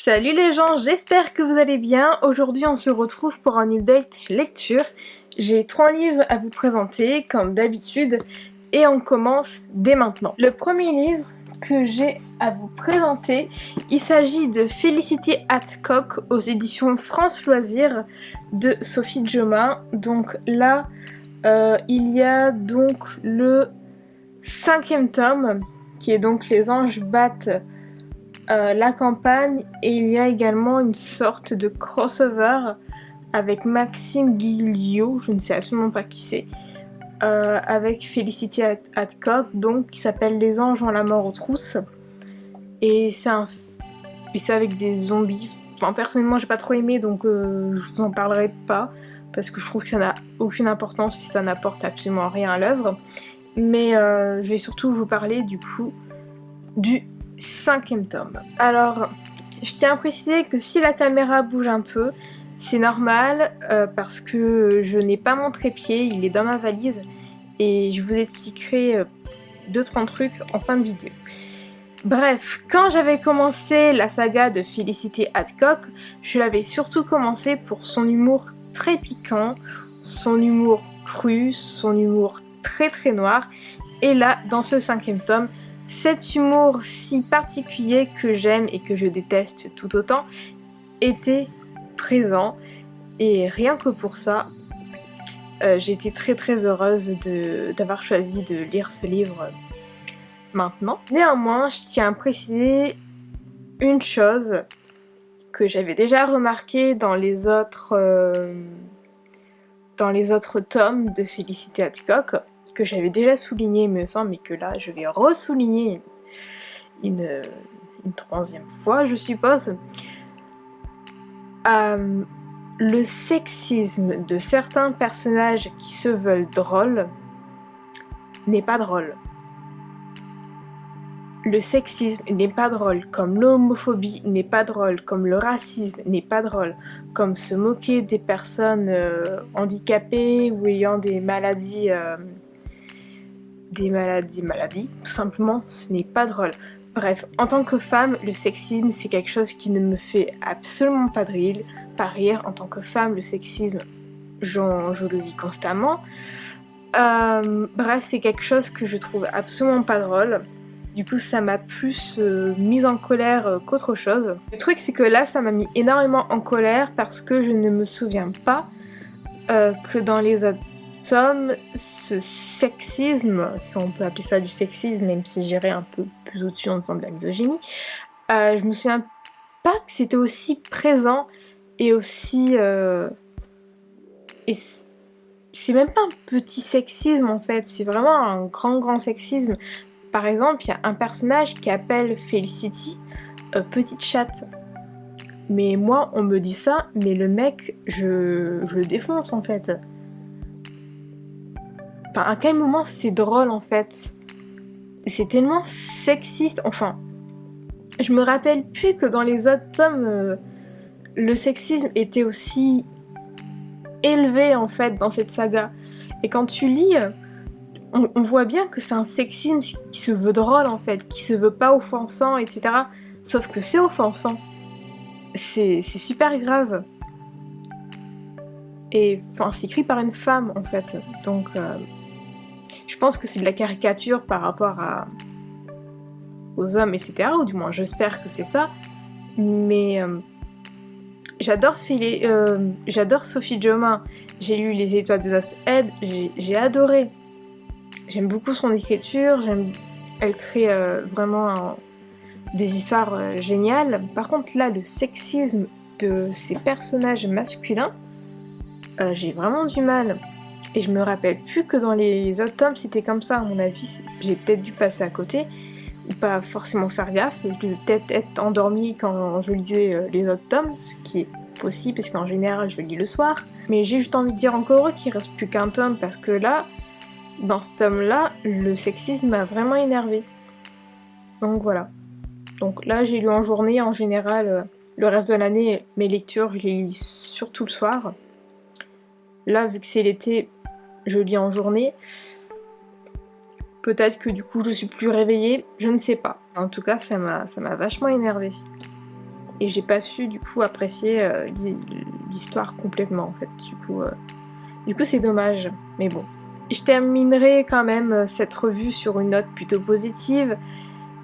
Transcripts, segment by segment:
Salut les gens, j'espère que vous allez bien. Aujourd'hui on se retrouve pour un update lecture. J'ai 3 livres à vous présenter comme d'habitude et on commence dès maintenant. Le premier livre que j'ai à vous présenter, il s'agit de Felicity Hadcock aux éditions France Loisirs de Sophie Djomain. Donc là il y a donc le 5e tome qui est donc Les anges battent la campagne, et il y a également une sorte de crossover avec Maxime Guillot, je ne sais absolument pas qui c'est, avec Felicity Hadcock, donc qui s'appelle Les anges ont la mort aux trousses, et c'est avec des zombies. Enfin, personnellement j'ai pas trop aimé, donc je vous en parlerai pas parce que je trouve que ça n'a aucune importance et ça n'apporte absolument rien à l'œuvre, mais je vais surtout vous parler du coup du 5e tome. Alors, je tiens à préciser que si la caméra bouge un peu, c'est normal parce que je n'ai pas mon trépied, il est dans ma valise et je vous expliquerai 2-3 trucs en fin de vidéo. Bref, quand j'avais commencé la saga de Felicity Hadcock, je l'avais surtout commencé pour son humour très piquant, son humour cru, son humour très très noir, et là, dans ce 5e tome, cet humour si particulier que j'aime et que je déteste tout autant était présent, et rien que pour ça j'étais très très heureuse d'avoir choisi de lire ce livre maintenant. Néanmoins, je tiens à préciser une chose que j'avais déjà remarqué dans les autres tomes de Felicity Hadcock, que j'avais déjà souligné il me semble, mais que là je vais ressouligner une 3e fois je suppose. Le sexisme de certains personnages qui se veulent drôles n'est pas drôle. Le sexisme n'est pas drôle, comme l'homophobie n'est pas drôle, comme le racisme n'est pas drôle, comme se moquer des personnes handicapées ou ayant des maladies, tout simplement, ce n'est pas drôle. Bref, en tant que femme, le sexisme c'est quelque chose qui ne me fait absolument pas rire. En tant que femme, le sexisme, je le vis constamment. Bref, c'est quelque chose que je trouve absolument pas drôle. Du coup, ça m'a plus mise en colère qu'autre chose. Le truc, c'est que là, ça m'a mis énormément en colère parce que je ne me souviens pas que dans les autres tomes, ce sexisme, si on peut appeler ça du sexisme, même si j'irais un peu plus au-dessus en disant de la misogynie, je me souviens pas que c'était aussi présent et aussi... et c'est même pas un petit sexisme en fait, c'est vraiment un grand sexisme. Par exemple, il y a un personnage qui appelle Felicity petite chatte. Mais moi, on me dit ça, mais le mec, je le défonce en fait. Enfin, à quel moment c'est drôle en fait? C'est tellement sexiste. Enfin, je me rappelle plus que dans les autres tomes, le sexisme était aussi élevé en fait dans cette saga. Et quand tu lis, on voit bien que c'est un sexisme qui se veut drôle en fait, qui se veut pas offensant, etc. Sauf que c'est offensant. C'est super grave. Et enfin, c'est écrit par une femme en fait. Donc je pense que c'est de la caricature par rapport aux hommes, etc. Ou du moins j'espère que c'est ça. Mais j'adore Sophie Djomain. J'ai lu Les Étoiles de Lost Head, j'ai adoré. J'aime beaucoup son écriture, elle crée vraiment des histoires géniales. Par contre là, le sexisme de ces personnages masculins, j'ai vraiment du mal. Et je me rappelle plus que dans les autres tomes c'était comme ça, à mon avis. J'ai peut-être dû passer à côté, ou pas forcément faire gaffe. Je devais peut-être être endormie quand je lisais les autres tomes, ce qui est possible parce qu'en général je lis le soir. Mais j'ai juste envie de dire encore heureux qu'il reste plus qu'un tome, parce que là, dans ce tome-là, le sexisme m'a vraiment énervée. Donc voilà. Donc là, j'ai lu en journée, en général, le reste de l'année, mes lectures, je les lis surtout le soir. Là, vu que c'est l'été, je lis en journée. Peut-être que du coup, je suis plus réveillée, je ne sais pas. En tout cas, ça m'a vachement énervée. et j'ai pas su du coup apprécier l'histoire complètement en fait. Du coup c'est dommage, mais bon. Je terminerai quand même cette revue sur une note plutôt positive.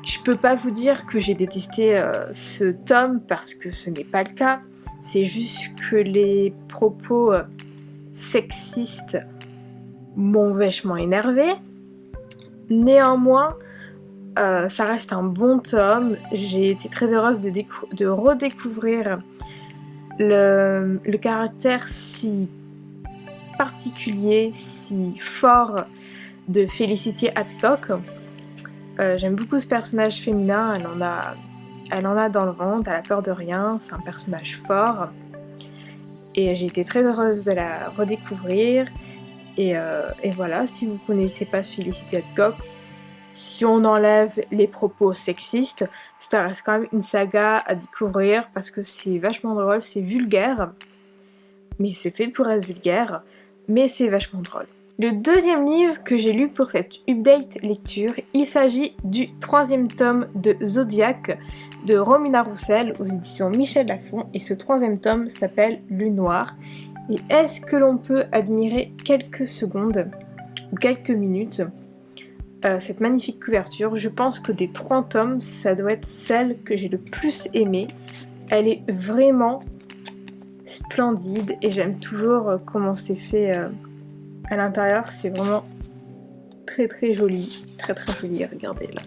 Je peux pas vous dire que j'ai détesté ce tome parce que ce n'est pas le cas. C'est juste que les propos sexistes m'ont vachement énervée. Néanmoins, ça reste un bon tome. J'ai été très heureuse de redécouvrir le caractère si particulier, si fort de Felicity Hadcock. J'aime beaucoup ce personnage féminin, elle en a dans le ventre, elle a peur de rien, c'est un personnage fort. Et j'ai été très heureuse de la redécouvrir. Et voilà, si vous ne connaissez pas Felicity Hadcock, si on enlève les propos sexistes, ça reste quand même une saga à découvrir parce que c'est vachement drôle, c'est vulgaire. Mais c'est fait pour être vulgaire, mais c'est vachement drôle. Le deuxième livre que j'ai lu pour cette update lecture, il s'agit du 3e tome de Zodiac de Romina Roussel aux éditions Michel Lafon, et ce 3e tome s'appelle Lune Noire. Et est-ce que l'on peut admirer quelques secondes ou quelques minutes cette magnifique couverture? Je pense que des 3 tomes, ça doit être celle que j'ai le plus aimée. Elle est vraiment splendide et j'aime toujours comment c'est fait à l'intérieur. C'est vraiment très très joli, très joli. Regardez là,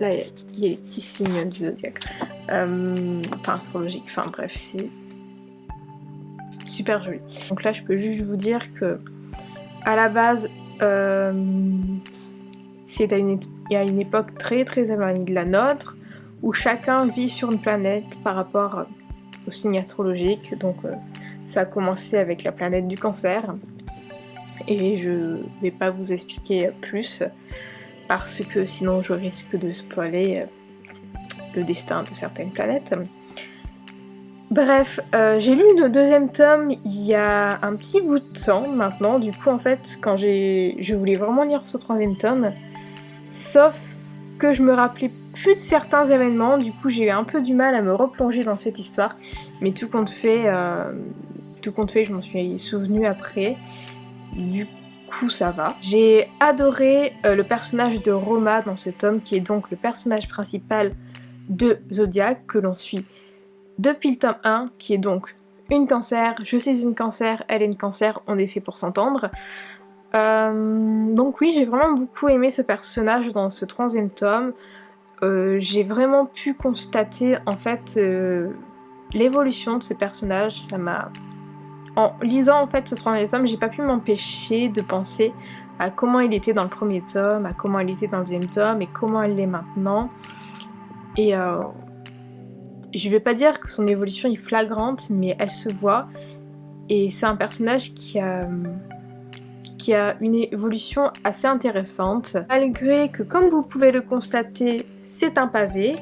là il y a les petits signes du zodiaque, enfin astrologique, enfin bref, c'est super joli. Donc là je peux juste vous dire que à la base c'est il y a une époque très éloignée de la nôtre où chacun vit sur une planète par rapport au signe astrologique. Donc ça a commencé avec la planète du Cancer et je vais pas vous expliquer plus parce que sinon je risque de spoiler le destin de certaines planètes. Bref, j'ai lu le 2e tome il y a un petit bout de temps maintenant. Du coup en fait quand je voulais vraiment lire ce 3e tome, sauf que je me rappelais plus de certains événements, du coup j'ai eu un peu du mal à me replonger dans cette histoire, mais tout compte fait, je m'en suis souvenue après, du coup ça va. J'ai adoré le personnage de Roma dans ce tome, qui est donc le personnage principal de Zodiac, que l'on suit depuis le tome 1, qui est donc une Cancer, je suis une Cancer, elle est une Cancer, on est fait pour s'entendre. Donc oui, j'ai vraiment beaucoup aimé ce personnage dans ce 3e tome. J'ai vraiment pu constater en fait l'évolution de ce personnage. En lisant en fait ce 3e tome, j'ai pas pu m'empêcher de penser à comment il était dans le 1er tome, à comment il était dans le 2e tome et comment elle l'est maintenant. Et je vais pas dire que son évolution est flagrante, mais elle se voit. Et c'est un personnage qui a une évolution assez intéressante, malgré que, comme vous pouvez le constater, c'est un pavé,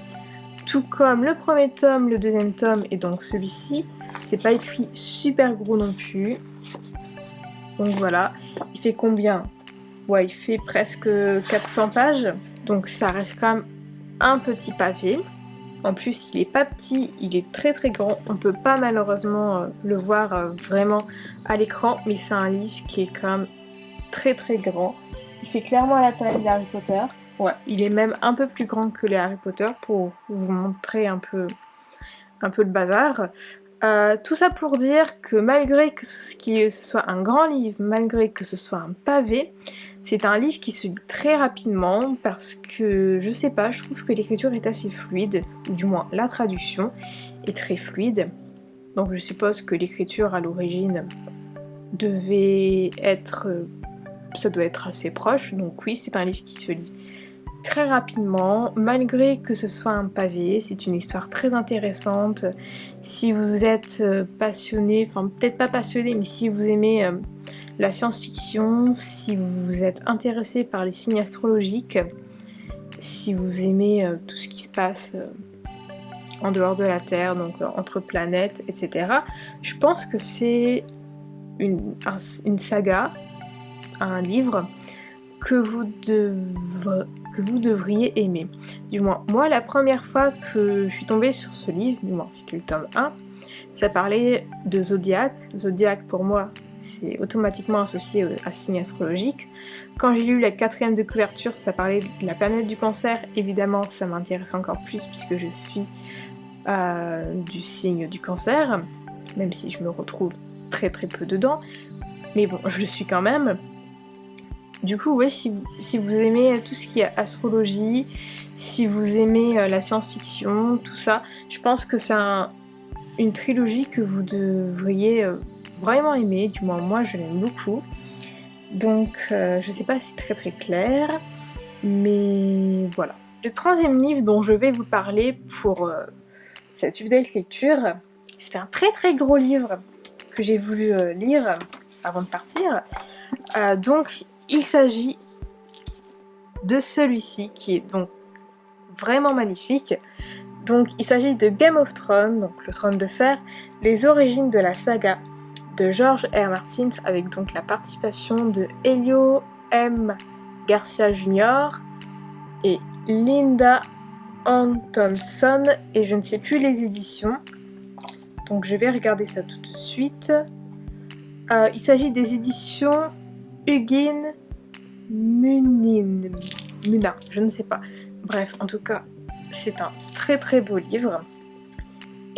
tout comme le 1er tome, le 2e tome et donc celui-ci. C'est pas écrit super gros non plus. Donc voilà, il fait combien? Ouais, il fait presque 400 pages, donc ça reste quand même un petit pavé. En plus, il est pas petit, il est très grand. On peut pas malheureusement le voir vraiment à l'écran, mais c'est un livre qui est quand même très grand. Il fait clairement la taille d'Harry Potter. Ouais, il est même un peu plus grand que les Harry Potter pour vous montrer un peu le bazar. Tout ça pour dire que malgré que ce soit un grand livre, malgré que ce soit un pavé, c'est un livre qui se lit très rapidement parce que, je sais pas, je trouve que l'écriture est assez fluide, ou du moins la traduction est très fluide. Donc je suppose que l'écriture à l'origine devait être... ça doit être assez proche, donc oui, c'est un livre qui se lit très rapidement, malgré que ce soit un pavé. C'est une histoire très intéressante. Si vous êtes passionné, enfin peut-être pas passionné, mais si vous aimez la science-fiction, si vous êtes intéressé par les signes astrologiques, si vous aimez tout ce qui se passe en dehors de la Terre, donc entre planètes, etc., je pense que c'est une saga, un livre que que vous devriez aimer. Du moins, moi, la première fois que je suis tombée sur ce livre, du moins c'était le tome 1, ça parlait de Zodiac. Zodiac, pour moi, c'est automatiquement associé à signe astrologique. Quand j'ai lu la 4e de couverture, ça parlait de la planète du cancer. Évidemment, ça m'intéresse encore plus puisque je suis du signe du cancer, même si je me retrouve très peu dedans. Mais bon, je le suis quand même. Du coup, ouais, si vous aimez tout ce qui est astrologie, si vous aimez la science-fiction, tout ça, je pense que c'est une trilogie que vous devriez vraiment aimer. Du moins, moi, je l'aime beaucoup. Donc, je sais pas si c'est très clair, mais voilà. Le 3e livre dont je vais vous parler pour cette update lecture, c'est un très gros livre que j'ai voulu lire avant de partir. Donc, il s'agit de celui-ci qui est donc vraiment magnifique. Donc, il s'agit de Game of Thrones, donc le trône de fer, les origines de la saga de George R. Martin, avec donc la participation de Elio M. Garcia Jr. et Linda Antonson, et je ne sais plus les éditions, donc je vais regarder ça tout de suite. Il s'agit des éditions Hugin Muna, je ne sais pas. Bref, en tout cas, c'est un très beau livre.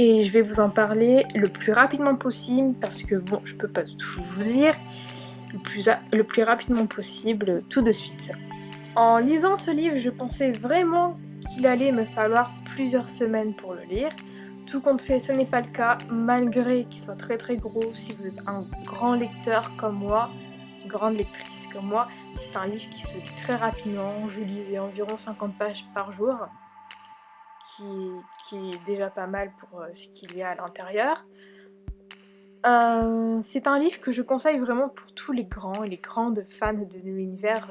Et je vais vous en parler le plus rapidement possible parce que bon, je peux pas tout vous dire. Le plus rapidement possible, tout de suite. En lisant ce livre, je pensais vraiment qu'il allait me falloir plusieurs semaines pour le lire. Tout compte fait, ce n'est pas le cas, malgré qu'il soit très gros. Si vous êtes un grand lecteur comme moi, une grande lectrice comme moi, c'est un livre qui se lit très rapidement. Je lisais environ 50 pages par jour, qui est déjà pas mal pour ce qu'il y a à l'intérieur. C'est un livre que je conseille vraiment pour tous les grands et les grandes fans de l'univers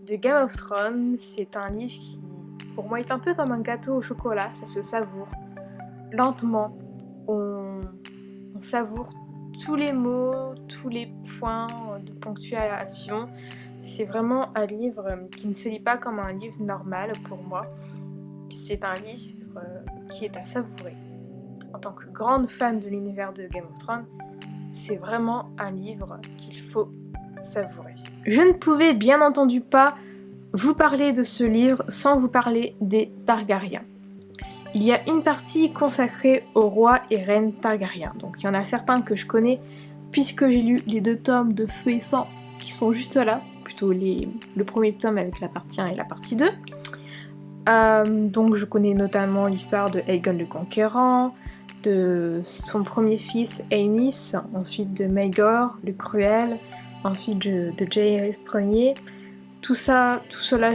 de Game of Thrones. C'est un livre qui, pour moi, est un peu comme un gâteau au chocolat, ça se savoure lentement. On savoure tous les mots, tous les points de ponctuation. C'est vraiment un livre qui ne se lit pas comme un livre normal pour moi. C'est un livre qui est à savourer. En tant que grande fan de l'univers de Game of Thrones, c'est vraiment un livre qu'il faut savourer. Je ne pouvais bien entendu pas vous parler de ce livre sans vous parler des Targaryens. Il y a une partie consacrée aux rois et reines Targaryens. Donc il y en a certains que je connais puisque j'ai lu les 2 tomes de Feu et Sang qui sont juste là, plutôt le premier tome avec la partie 1 et la partie 2. Donc je connais notamment l'histoire de Aegon le Conquérant, de son premier fils Aenys, ensuite de Maegor le Cruel, ensuite de Jaehaerys Ier. Tout cela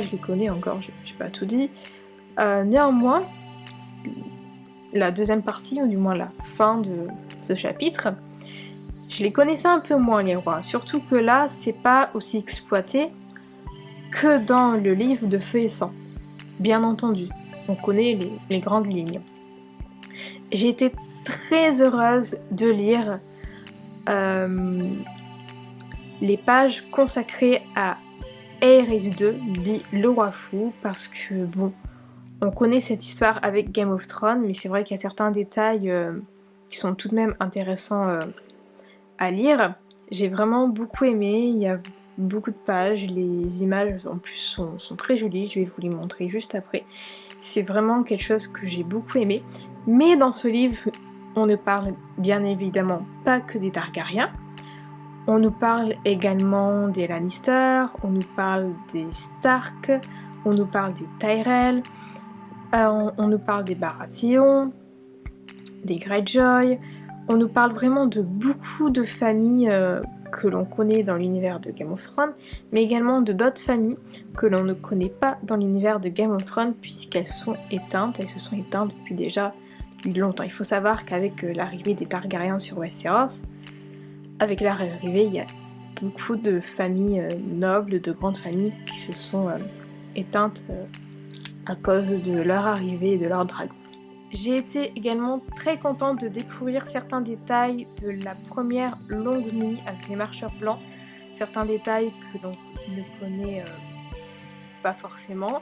je les connais encore, j'ai pas tout dit. Néanmoins, la deuxième partie, ou du moins la fin de ce chapitre, je les connaissais un peu moins les rois, surtout que là c'est pas aussi exploité que dans le livre de Feu et Sang. Bien entendu, on connaît les grandes lignes. J'ai été très heureuse de lire les pages consacrées à Aerys II, dit le roi fou, parce que bon, on connaît cette histoire avec Game of Thrones, mais c'est vrai qu'il y a certains détails qui sont tout de même intéressants à lire. J'ai vraiment beaucoup aimé, il y a beaucoup de pages, les images en plus sont très jolies, je vais vous les montrer juste après. C'est vraiment quelque chose que j'ai beaucoup aimé. Mais dans ce livre, on ne parle bien évidemment pas que des Targaryens. On nous parle également des Lannister, on nous parle des Stark, on nous parle des Tyrell, on nous parle des Baratheon, des Greyjoy. On nous parle vraiment de beaucoup de familles que l'on connaît dans l'univers de Game of Thrones, mais également de d'autres familles que l'on ne connaît pas dans l'univers de Game of Thrones puisqu'elles sont éteintes, elles se sont éteintes depuis longtemps. Il faut savoir qu'avec l'arrivée des Targaryens sur Westeros, avec leur arrivée, il y a beaucoup de familles nobles, de grandes familles qui se sont éteintes à cause de leur arrivée et de leur dragon. J'ai été également très contente de découvrir certains détails de la première longue nuit avec les marcheurs blancs, certains détails que l'on ne connaît pas forcément.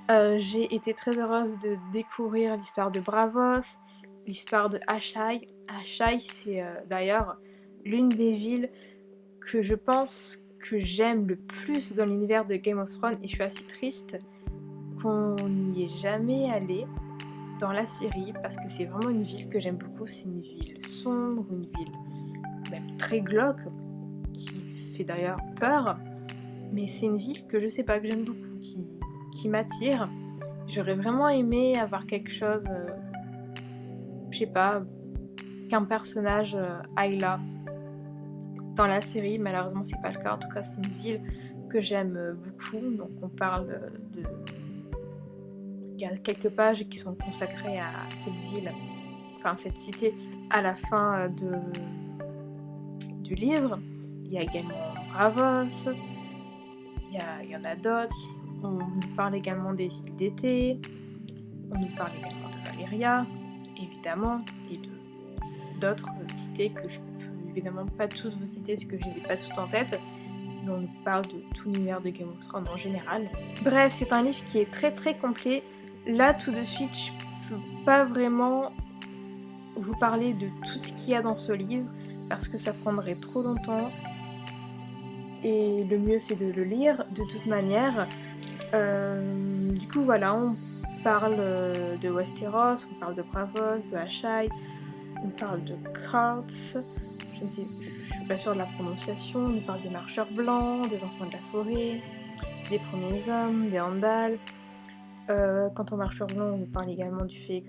J'ai été très heureuse de découvrir l'histoire de Bravos, l'histoire de Asshai. Asshai, c'est d'ailleurs l'une des villes que je pense que j'aime le plus dans l'univers de Game of Thrones, et je suis assez triste qu'on n'y ait jamais allé dans la série parce que c'est vraiment une ville que j'aime beaucoup. C'est une ville sombre, une ville même très glauque, qui fait d'ailleurs peur, mais c'est une ville que je sais pas, que j'aime beaucoup, qui m'attire. J'aurais vraiment aimé avoir quelque chose, je sais pas, qu'un personnage aille là dans la série. Malheureusement c'est pas le cas. En tout cas c'est une ville que j'aime beaucoup. Donc on parle de... Il y a quelques pages qui sont consacrées à cette ville, enfin cette cité, à la fin du livre. Il y a également Bravos, il y en a d'autres. On nous parle également des îles d'été, on nous parle également de Valyria, évidemment, et d'autres cités que je peux évidemment pas toutes vous citer parce que je les ai pas toutes en tête, mais on nous parle de tout l'univers de Game of Thrones en général. Bref, c'est un livre qui est très très complet. Là tout de suite je peux pas vraiment vous parler de tout ce qu'il y a dans ce livre parce que ça prendrait trop longtemps, et le mieux c'est de le lire de toute manière. Du coup voilà, on parle de Westeros, on parle de Bravos, de Asshai, on parle de Karts, je suis pas sûre de la prononciation, on parle des marcheurs blancs, des enfants de la forêt, des premiers hommes, des Andals. Quant aux marcheurs blancs, on nous parle également du fait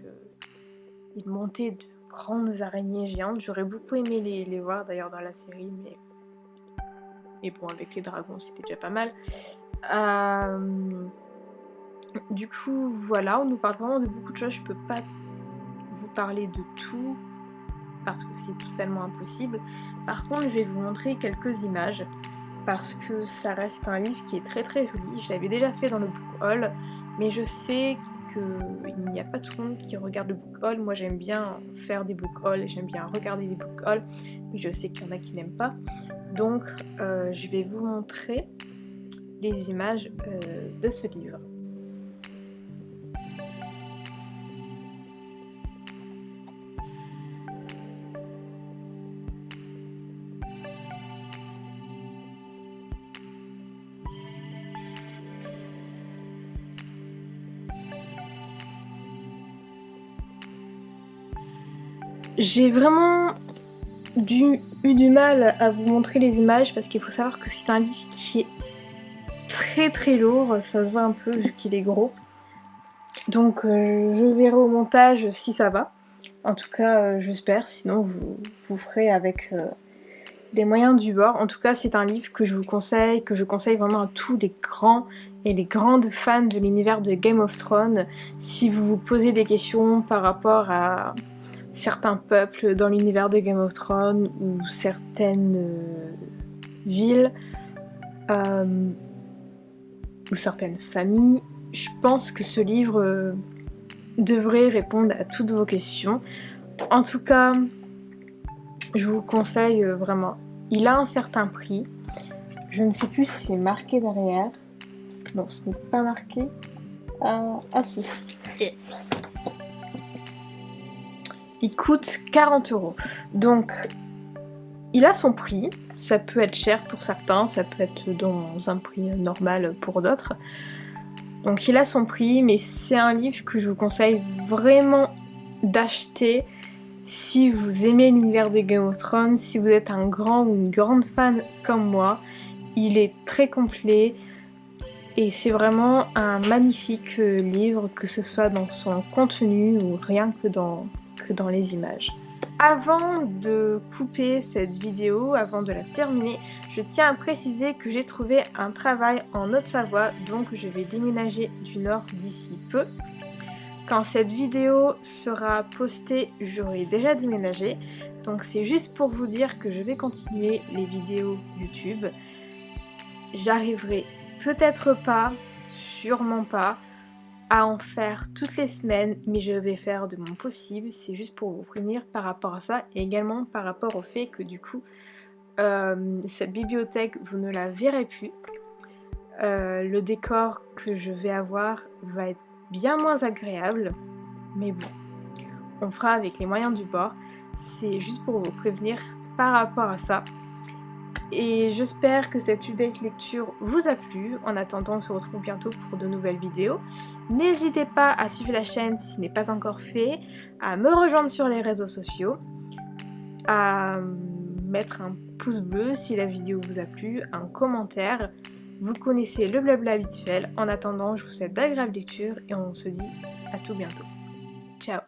qu'ils montaient de grandes araignées géantes. J'aurais beaucoup aimé les voir d'ailleurs dans la série, mais bon, avec les dragons c'était déjà pas mal. Du coup voilà, on nous parle vraiment de beaucoup de choses. Je peux pas vous parler de tout parce que c'est totalement impossible. Par contre je vais vous montrer quelques images parce que ça reste un livre qui est très très joli. Je l'avais déjà fait dans le book haul, mais je sais qu'il n'y a pas tout le monde qui regarde le book haul. Moi j'aime bien faire des book hauls et j'aime bien regarder des book hauls, mais je sais qu'il y en a qui n'aiment pas. Donc je vais vous montrer les images de ce livre. J'ai vraiment eu du mal à vous montrer les images parce qu'il faut savoir que c'est un livre qui est très très lourd, ça se voit un peu vu qu'il est gros. Donc je verrai au montage si ça va. En tout cas j'espère, sinon vous ferez avec les moyens du bord. En tout cas c'est un livre que je vous conseille, que je conseille vraiment à tous les grands et les grandes fans de l'univers de Game of Thrones. Si vous vous posez des questions par rapport à certains peuples dans l'univers de Game of Thrones ou certaines villes ou certaines familles, je pense que ce livre devrait répondre à toutes vos questions. En tout cas, je vous conseille vraiment. Il a un certain prix. Je ne sais plus si c'est marqué derrière. Non, ce n'est pas marqué. Ah si. Okay. Il coûte 40 €. Donc, il a son prix. Ça peut être cher pour certains, ça peut être dans un prix normal pour d'autres. Donc il a son prix, mais c'est un livre que je vous conseille vraiment d'acheter si vous aimez l'univers de Game of Thrones, si vous êtes un grand ou une grande fan comme moi. Il est très complet et c'est vraiment un magnifique livre, que ce soit dans son contenu ou rien que dans les images. Avant de couper cette vidéo, avant de la terminer, je tiens à préciser que j'ai trouvé un travail en Haute-Savoie, donc je vais déménager du Nord d'ici peu. Quand cette vidéo sera postée, j'aurai déjà déménagé, donc c'est juste pour vous dire que je vais continuer les vidéos YouTube. J'arriverai peut-être pas, sûrement pas, à en faire toutes les semaines, mais je vais faire de mon possible. C'est juste pour vous prévenir par rapport à ça, et également par rapport au fait que du coup cette bibliothèque vous ne la verrez plus. Le décor que je vais avoir va être bien moins agréable, mais bon, on fera avec les moyens du bord. C'est juste pour vous prévenir par rapport à ça. Et j'espère que cette update lecture vous a plu. En attendant, on se retrouve bientôt pour de nouvelles vidéos. N'hésitez pas à suivre la chaîne si ce n'est pas encore fait, à me rejoindre sur les réseaux sociaux, à mettre un pouce bleu si la vidéo vous a plu, un commentaire. Vous connaissez le blabla habituel. En attendant, je vous souhaite d'agréables lectures et on se dit à tout bientôt. Ciao!